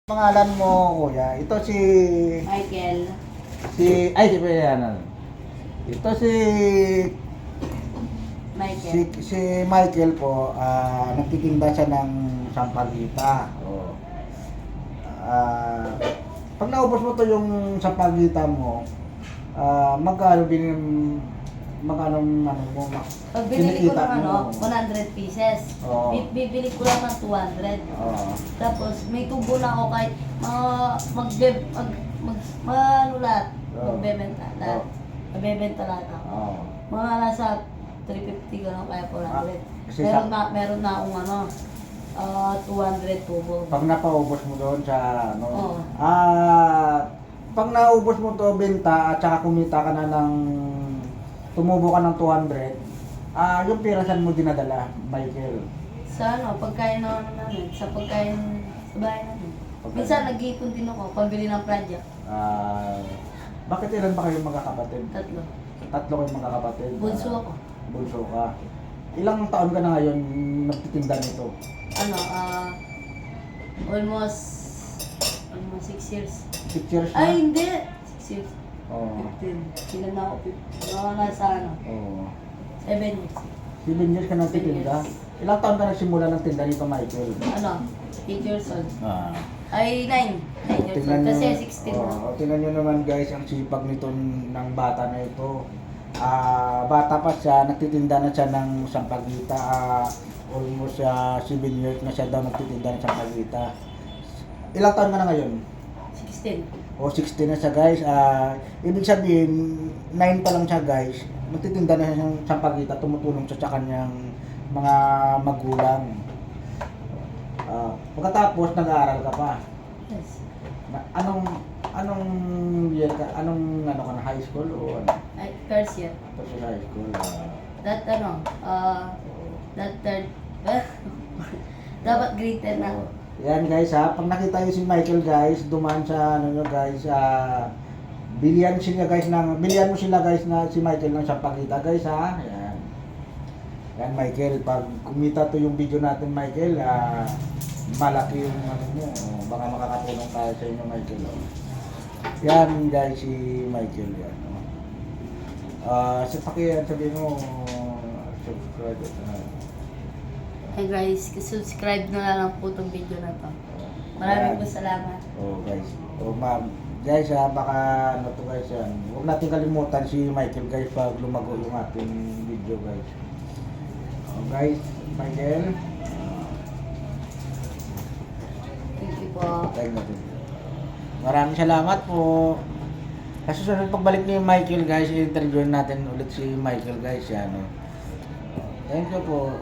Pangalan mo, kuya. Ito Michael. si Pianan. Ito Michael. si Michael po, nagtitinda siya ng sampagita. Oh. Pag naubos mo to yung sampagita mo, magkano ano mo, Pag binili ko kinikita ng mo? 100 pieces. Oo. Bibili ko lang ng 200. Oo. Tapos may tubo na ako kahit lahat. Oo. Magbebenta lahat. Oo. Magbebenta lahat ako. Oo. Mga nasa 350 gano'n kaya 400. Kasi Meron na akong 200 tubo. pag napaubos mo doon sa ano, Oo. pag naubos mo to benta at saka kumita ka na ng tumubo ka ng 200, yung pirasan mo dinadala, Michael. Sa pagkain namin, sa pagkain sa bahay namin. Pagkain. Minsan nag-iipon din ako, pambili ng project. Bakit ilan ba kayong magkakapatid? 3. Tatlo kayong magkakapatid. Bunso ako. Bunso ka. Ilang taon ka na ngayon nagtitinda nito? Almost 6 years. 6 years na? Ay, hindi! 6 years. Oo. 15. Sila na ako 15. Mga nasa Oo. 7 years. 7 years ka nagtitinda? Ilang taon ka nagsimula ng tinda nito, Michael? 8 years old. Ah. Ay, 9. 9 years old. Kasi 16 na. Tingnan nyo naman guys, ang sipag nito ng bata na ito. Bata pa siya, nagtitinda na siya ng sampagita. Almost 7 years na siya daw nagtitinda ng sampagita. Ilang taon ka na ngayon? 16. O 16 na siya guys. Ibig sabihin, 9 pa lang siya guys. Nagtitinda na siya ng sampagita, tumutulong siya sa kanyang mga magulang. Pagkatapos, nag-aaral ka pa. Yes. Anong year ka? Anong ano ka na, high school o ano? Ay, first year. Tapos high school. That that third, dapat grade 10 na. Yan guys ha, pag nakita niyo si Michael guys, dumaan sa ano nyo guys, bilihan mo sila guys na si Michael ng sampagita guys ha. Yan. Yan Michael, pag kumita to yung video natin Michael, malaki yung ano mo, baka makakatulong tayo sa inyo Michael. Yan guys si Michael yan. Sa pakiyan sabihin mo, subscribe at Hey guys, subscribe na lang po itong video na to. Maraming po salamat. Guys. Ma'am. Guys, baka ano to guys yan. Huwag natin kalimutan si Michael guys pag lumago yung ating video guys. Guys, Michael. Thank you po. Thank you. Maraming salamat po. Kasi sunod pagbalik ni Michael guys, i-interview natin ulit si Michael guys yan. Thank you po.